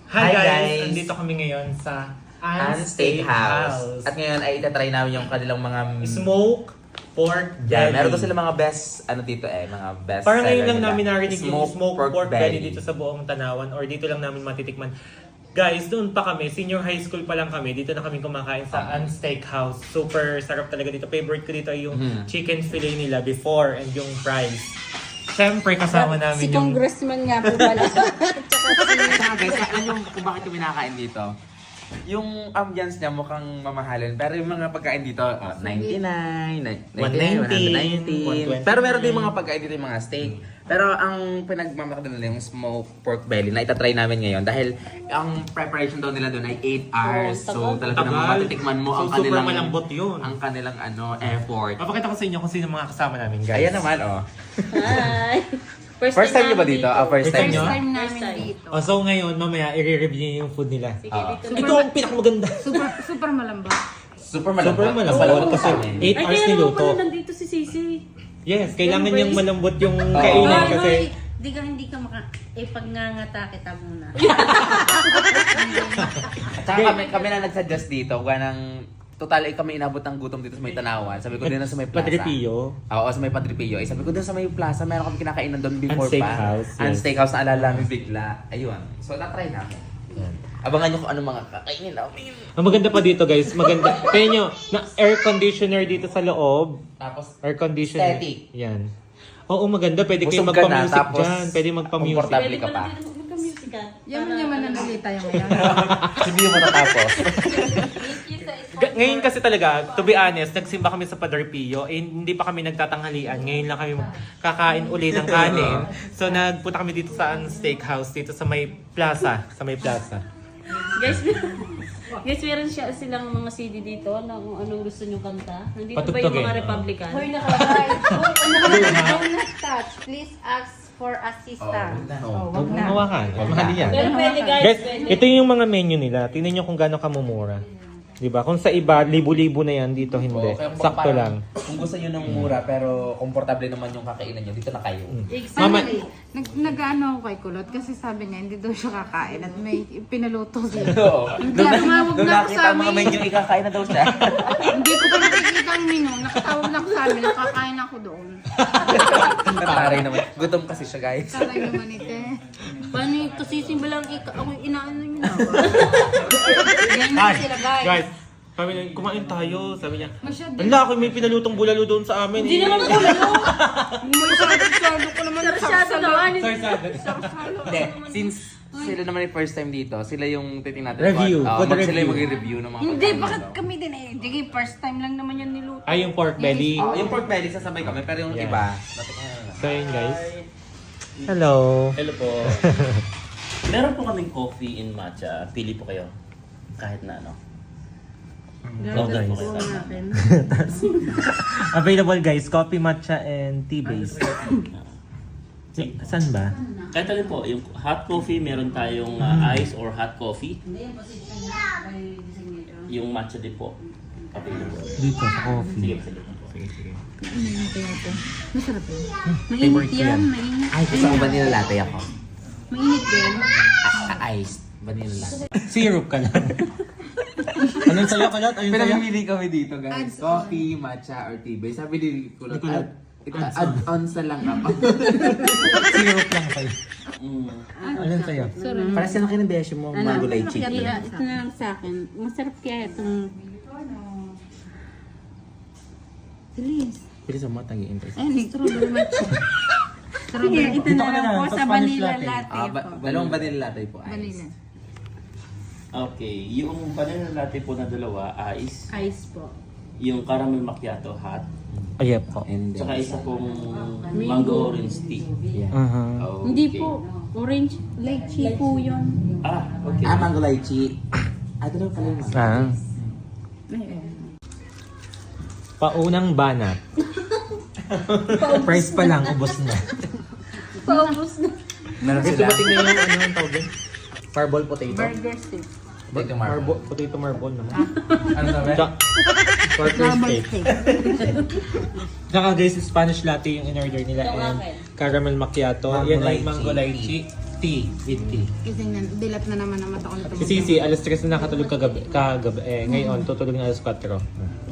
Hi guys! Andito kami ngayon sa Ann Steakhouse. At ngayon ay itatry namin yung kanilang mga Smoke pork Yeah, belly. meron ko sila mga best, dito mga best Parang ngayon seller lang nila. namin narinig yung smoke pork belly dito sa buong Tanawan or dito lang namin matitikman. Guys, doon pa kami, senior high school pa lang kami, dito na kami kumakain sa Ann Steakhouse. Super sarap talaga dito. Favorite ko dito ay yung chicken fillet nila before and yung fries. Siyempre kasama namin Si yung... congressman nga po pala. Tsaka guys, alam nyo kung bakit kami nakakain dito? Yung ambience niya mukhang mamahalin, pero yung mga pagkain dito, 99, 119. 119. Pero meron din mga pagkain dito yung mga steak. Pero ang pinagmamakda nila yung smoked pork belly na itatry namin ngayon dahil ang preparation daw nila doon ay 8 hours. So talaga naman matitikman mo ang super kanilang malambot yun. ang kanilang effort. Papakita ko sa inyo kung sino mga kasama namin, guys. Ayan naman Hi! First time niyo ba dito? First time First niyo? First time namin dito. Oh, so ngayon, mamaya, i-review niyo yung food nila. Sige, dito na. Ito ang pinakamaganda. Super malambot. Super malambot. Super malambot kasi 8 hours niluto. nandito si Sisi. Yes, kailangan niyang malambot yung kainan kasi... Hindi ka pagngangata kita muna. At saka kami na nagsuggest dito, ng total ay kami inabot ng gutom dito sa may Tanawan. Sabi ko din na sa may plaza. Padripillo. Oo, sa may Padripillo. Sabi ko din sa may plaza, meron kami kinakainan doon before Ann Steakhouse, pa. Ann yes. Steakhouse na alala namin bigla. Ayun. So, na-try namin. Abangan nyo kung anong mga kakainin namin. Ang maganda pa dito, guys. Maganda. Kaya nyo, na air conditioner dito sa loob. Tapos, Air conditioner. Aesthetic. Yan. Oo, maganda. Pwede kayo busog ka na, magpa-music tapos dyan. Pwede magpa-music. komportable ka pa. Yaman na nalita yung ngayon. Hindi mo matatapos. Ngayon kasi talaga, to be honest, nagsimba kami sa Padripillo. Eh, hindi pa kami nagtatanghalian. Ngayon lang kami kakain uli ng kanin. So, nagpunta kami dito sa Ann Steakhouse, dito sa may plaza. Sa may plaza. Guys, meron silang mga CD dito na kung anong gusto nyo kanta. Nandito ba Patugtugin. yung mga Republican? Hoy, nakalagay. Do not touch. Please ask for assistance. Huwag mo hawakan. Mahali yan. Pero pwede guys, Guys, pwede. ito yung mga menu nila. Tingnan nyo kung gaano kamumura. Diba? Kung sa iba, libo-libo na yan. Dito hindi. Oo, kaya kung Sakto parang- lang. Kung gusto nyo ng mura pero komportable naman yung kakainan nyo, dito na kayo. Mama, Nag-ano ako kay Kulot kasi sabi niya hindi daw siya kakain at may pinaluto siya. Oo. Kaya tumawag Doon na ako nakita sa ang mga amin. menu, ikakain na daw siya. Hindi ko pa nakikita ang menu. Nakatawag lang sa amin. Nakakain ako doon. Nataray naman. Gutom kasi siya, guys. Taray naman ito eh. Paano yung tusisimba lang ako inaano nyo na? Ganyan sila guys. guys, sabi niya, kumain tayo. Sabi niya, Masyado. wala ako may pinalutong bulalo doon sa amin. Hindi naman ako Masyado ko naman. Masyado naman. Hindi, since sila naman yung first time dito, sila yung titingnan natin. Review. Good Sila yung review. mag-review ng mga Hindi, pagkain bakit dito. kami din eh. Sige, first time lang naman yan niluto. Ay, yung pork belly. Yung pork belly, sasabay kami, pero yung Yeah. iba, natikman na. So, yun guys. Hello. Hello po. Meron po kaming coffee in matcha. Pili po kayo. Kahit na ano. Okay. Available guys, coffee, matcha, and tea base. Saan ba? Kahit alin po, yung hot coffee, meron tayong ice or hot coffee. Yung matcha din po. Available. Dito, sa coffee. Sige. Masarap yun. Favorite ko yan. Mainit. Ay, gusto ko vanilla latte ako. Mainit din. Iced vanilla latte. Syrup ka lang. Anong sayo ka lang? Anong sayo? Pinamimili kami dito, guys. Coffee, matcha, or tea base. Sabi ni Kulot, add-ons na lang ako. Syrup lang kayo. Mm. Anong sayo? Para saan kayo ng beshi mo? Mango lychee. Ito na lang sa akin. Masarap kaya itong... Bilis. Pili sa mga tangiin tayo. Ay, strawberry matcha. Sige, ito Dito na ka na lang po lang, sa sa Spanish vanilla latte. latte po. Dalawang vanilla latte po. Vanilla. Okay. Yung vanilla latte po na dalawa, ice. Ice po. Yung caramel macchiato, hot. Ayep po. And then, Tsaka isa pong mango orange tea. Uh-huh. Okay. Hindi po. Orange lychee po yun. Okay. mango lychee. Ito daw pala yung Ah. Paunang banat. Price pa lang, ubos na. Paubos na. Meron Gusto sila. ba tingnan yung ano yung tawag yun? Fireball potato? Burger stick. Potato marble. Potato marble naman. Ano sabi? Burger steak. Tsaka guys, Spanish latte yung in-order nila and caramel macchiato. Mango Yan ay lychee. mango lychee. tea, with tea. Kasi dilat na naman ang mata ko nito. Si Sisi, alas 3 na nakatulog kagabi. Ngayon, tutulog na alas 4.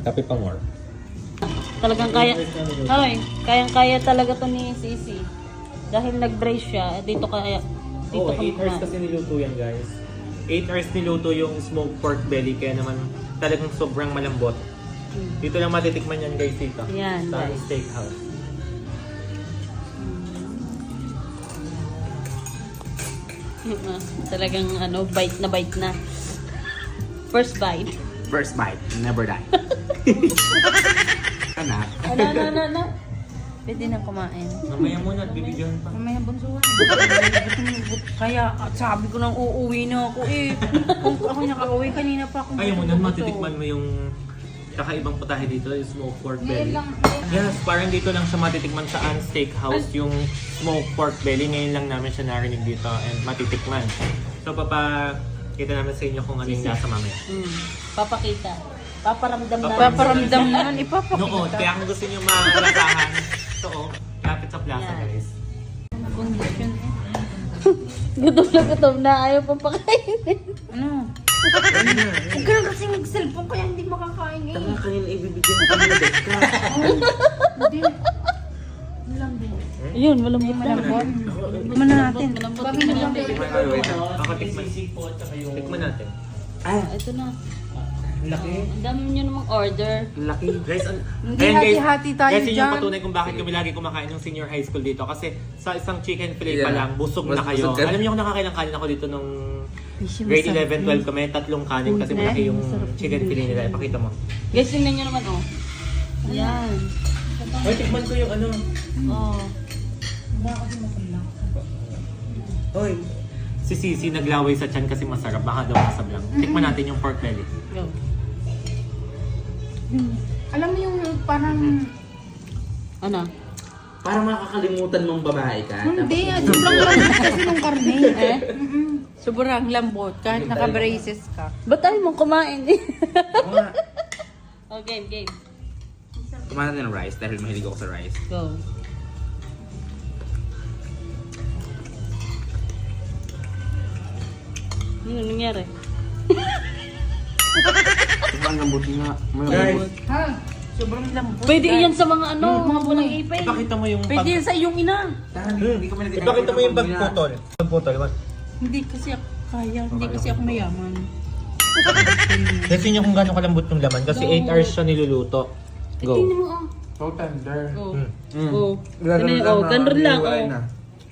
Kape pa more. Talagang kaya, hoy, kayang-kaya talaga to ni Sisi. Dahil nag-brace siya, dito kaya, dito Oo, kami 8 hours kasi niluto yan, guys. 8 hours niluto yung smoked pork belly, kaya naman talagang sobrang malambot. Dito lang matitikman yan, guys, dito. Yan, Sa guys. steakhouse. Talagang bite na. First bite. First bite, never die. Anak. Ano. Pwede na kumain. Mamaya muna at bibigyan pa. Mamaya bunsuhan. Kaya sabi ko nang uuwi na ako eh. Kung ako nakauwi kanina pa ako. Ayaw mo nun, matitikman mo yung kakaibang putahe dito, yung smoked pork belly. Yes, parang dito lang siya matitikman sa Ann Steakhouse, yung smoked pork belly. Ngayon lang namin siya narinig dito and matitikman. So, kita namin sa inyo kung ano yung lasa mamaya. Papakita. Paparamdam na. Paparamdam naman, ipapakita. Noon, kaya kung gusto nyo makarasahan, so, lapit sa plaza, Yan. guys. Gutom na. Ayaw pang pakainin. Ano? Huwag ka lang kasi mag-cellphone kaya hindi makakain eh. Tama kanina ibibigyan ko ng ka. Hindi. Ayun, malambot na. Muna natin. Malambot na. Ako tikman. Tikman natin. Ito na. Ang laki. Ang dami nyo namang order. Laki. Guys, Hindi hati-hati tayo guys, yun yung dyan. patunay kung bakit kami lagi kumakain ng senior high school dito. Kasi sa isang chicken fillet pa Yeah. lang, busog na kayo. Busog ka. Alam niyo kung nakakailang kanin ako dito nung grade 11, 12 kami, 3 kanin kasi malaki yung chicken fillet nila. Ipakita mo. Guys, tingnan nyo naman, oh. Ayan. Hoy, tikman ko yung ano. Oh. Hoy. Si Sisi naglaway sa tiyan kasi masarap. Baka daw masablang. Tikman natin yung pork belly. Go. Alam mo yung parang... Ano? Para makakalimutan mong babae ka. Hindi, sobrang lambot kasi ng karne. Sobrang lambot kahit naka-braces ka. Ba't tayo mong kumain? Oh, game. Kumain natin ng rice dahil mahilig ako sa rice. Go. Ano nangyari? Sobrang lambot nga. Guys, Ha? Sobrang lambot. Pwede iyan sa mga mga bulang ipay. ipakita mo yung Pwede yan sa iyong ina. Hindi kami nagkakaroon Ipakita mo yung ng pambina. pagputol. Pagputol. Hindi kasi ako kaya. Hindi kasi ako mayaman. Kasi nyo kung gano'ng kalambot yung laman. Kasi 8 hours siya niluluto. Go. Tingnan mo, oh. So tender. Oh. Mm. Oh. Ganun lang, oh.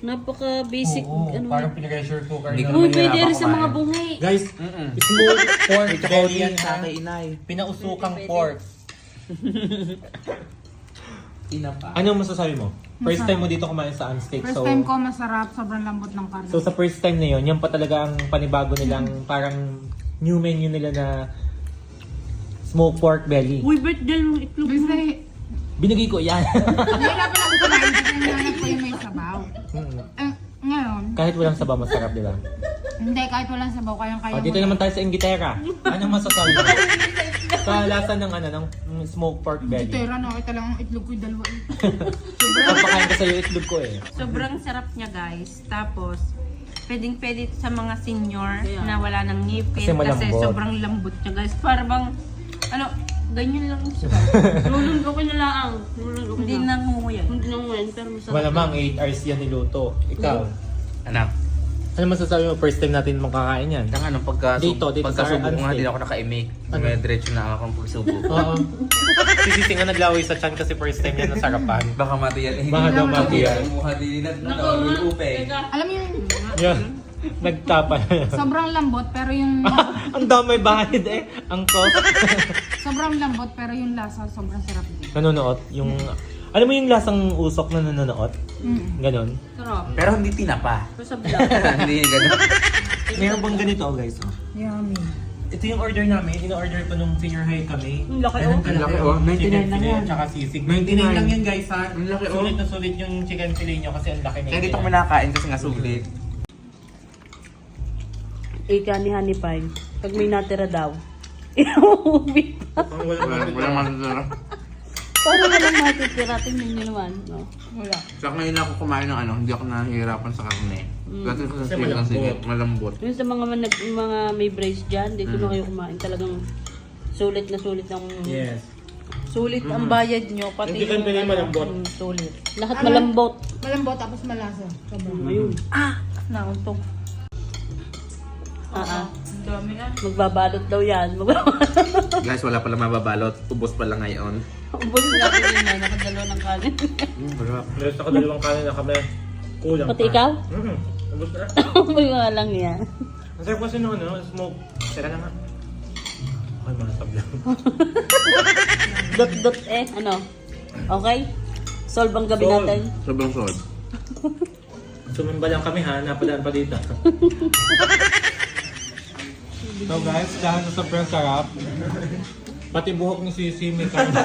Napaka-basic, Parang pressure cooker Hindi na. ko Uy, naman pwede nila rin sa mga kumain. bungay. Guys, smoked pork belly yan sa ha. kay inay. Pinausukang pork. Tinapa. Ano masasabi mo? First time mo dito kumain sa Unsteak. First time ko masarap, sobrang lambot ng karne. So sa first time na yun, yan pa talaga ang panibago nilang parang new menu nila na smoked pork belly. Uy, ba't dyan yung itlog? Kasi, Binigay ko yan. nahirapan ako kumain kasi nanganap ko yung may sabaw. Ngayon, Kahit walang sabaw, masarap, di ba? hindi, kahit walang sabaw, kayang-kaya O, dito naman tayo sa Ingitera. Anong masasabi mo? Sa lasa ng ng smoked pork belly. Tera, nakita lang ang itlog ko yung dalawa. Papakain ko sa'yo itlog ko eh. Sobrang sarap niya guys. Tapos, pwedeng-pwede sa mga senior Yeah. na wala ng ngipin. Kasi malambot. sobrang lambot niya guys. Para bang, ganyan lang siya. Lulun ko na lang. Hindi nangunguyan. Hindi na ngayon, pero masarap. Malamang 8 hours yan niluto. Ikaw, Anak. ano masasabi mo first time natin makakain yan? Kaya nga nung Dito sa pagkasubo ko nga, Unsteak. hindi ako naka-imik. Ano? Diretso na ako ng pagsubo. Oo. Sisi nga naglaway sa chan kasi first time yan nasarapan. Baka mati yan. Baka daw mati yan. Mukha din na Teka. Alam mo yung Yan. Nagtapa. sobrang lambot pero yung Ang damay bahid eh. Ang sauce. sobrang lambot pero yung lasa sobrang sarap din. Nanonood. Yung, alam mo yung lasang usok na nanonood? Ganon. Sarap. Pero hindi tinapa. Pero sa vlog. Hindi ganun. Meron bang ganito guys? Oh. Yummy. Ito yung order namin. In-order pa nung senior high kami. Ang laki, Ganun oh. kalaki, Ang laki, oh. 99 Chicken lang fillet yan. Tsaka sisig. 99 lang yan guys ha. Ang laki, oh. Sulit na sulit yung chicken fillet nyo kasi ang laki na Kaya dito kami nakakain kasi nga sulit. Ika ni Honey Pie. Pag may natira daw. Iuwi pa. Walang masasarap. Parang walang matitira. Tingnan nyo naman. No? Wala. So ngayon ako kumain ng hindi ako nahihirapan sa karne. Kasi sa Kasi steak kasi malambot. Yung sa mga may brace dyan, dito na kayo kumain. Talagang sulit na sulit ng... Yes. Sulit ang bayad nyo, pati Yung chicken pili malambot. sulit. Lahat malambot. Malambot tapos malasa. Sobrang. Nauntog. Ah, Ang dami na. magbabalot daw yan. Guys, wala pala mababalot. Ubos pa lang ngayon. Ubus na ko yun na. Nakadalo ng kanin. Sarap. Meron ako dalawang kanin na kami. Kulang Pati pa. ikaw? Ubus na. May nga lang yan. Ang sarap kasi nung smoke. Tira na nga. Ay, mga sablang. Dot ano? Okay? Solve ang gabi Solve. natin. Sobrang solid. Sumimba lang kami ha, napadaan pa dito. So guys, dahil sa sobrang sarap, pati buhok ni Sisi may karne.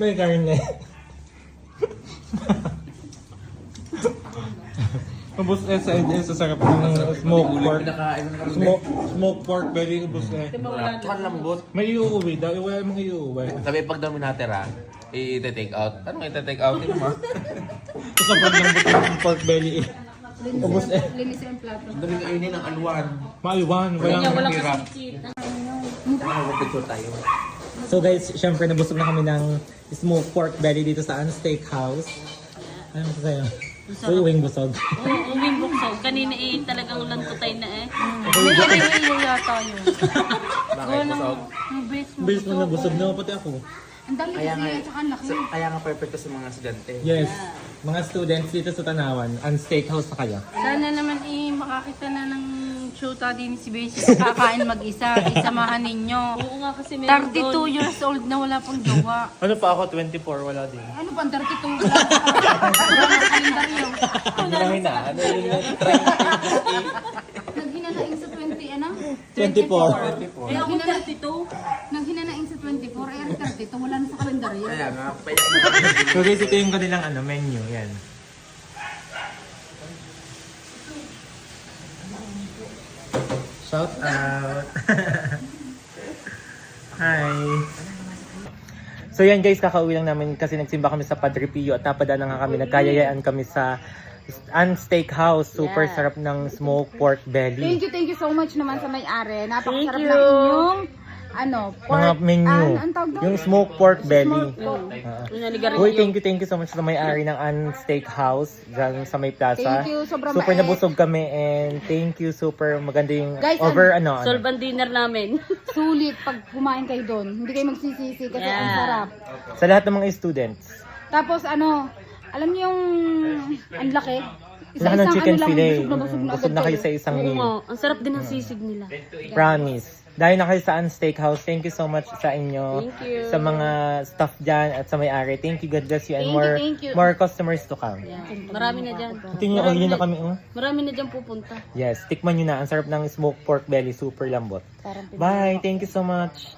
May karne. Ubus sa sarap ng smoked pork. Smoked pork, very ubus Ang lambot. May iuuwi daw, wala mong iuuwi. Sabi pag daw minatira, i-take out. Ano i-take out? Hindi mo. So sobrang lambot ng pork belly eh. Ubus Linis yung plato. Daling kainin ng alwan. Maiwan, walang hirap. Picture tayo. So guys, syempre nabusog na kami ng smoked pork belly dito sa Steakhouse. Ano sa sa'yo? Uy, uwing busog. Uwing buksog. Kanina talagang lantutay na eh. May kanihiyo yata yun. Bakit busog? Bilis mo nabusog na, pati ako. Ang dami kasi at saka ang laki. Kaya nga perfect to sa mga estudyante. Yes, mga students dito sa Tanawan, ang Steakhouse na kayo. Sana naman makakita na ng shoota din si Beshi. Kakain mag-isa. Isamahan ninyo. Oo nga kasi meron 32 years old na wala pang jowa. Ano pa ako, 24, wala din. Ano pang 32? Wala ng kalendaryo. Hindi na, ano yun na, Naghinanaing sa 20, ano? 24. Eh ako 32. Naghinanaing sa 24, eh 32, wala na sa kalendaryo. Kaya nga, payak na. So guys, ito yung kanilang menu, yan. Shout out! Hi! So yan guys, kakauwi lang namin kasi nagsimba kami sa Padre Pio at napadaan na nga kami, nagkayayaan kami sa Steakhouse. Super Yeah. sarap ng smoked pork belly. Thank you so much naman sa may-ari. Napakasarap Thank na you. inyong Mga menu. ang tawag doon? Yung smoked pork belly. Naligaran Uy, niyo. thank you so much sa may-ari ng Steakhouse dyan sa may plaza. Thank you, sobrang Super bait. nabusog kami and thank you, super maganda yung Guys, Solve ang dinner namin. Sulit pag kumain kayo doon. Hindi kayo magsisisi kasi ang Yeah. sarap. sa lahat ng mga students. Tapos alam niyo yung ang laki? Lahat ng chicken lang, fillet. busog na busog na Busog agad na kayo kayo. sa isang Oo meal. nga. Ang sarap din ng sisig nila. Promise. Dahil na kayo sa Steakhouse, thank you so much sa inyo. Thank you. Sa mga staff dyan at sa may-ari. Thank you, God bless you. And Thank you. more customers to come. Yeah. Marami na dyan. Tingnan nyo, yun na kami. Oh. Marami na dyan pupunta. Yes, tikman nyo na. Ang sarap ng smoked pork belly. Super lambot. Bye. Thank you so much.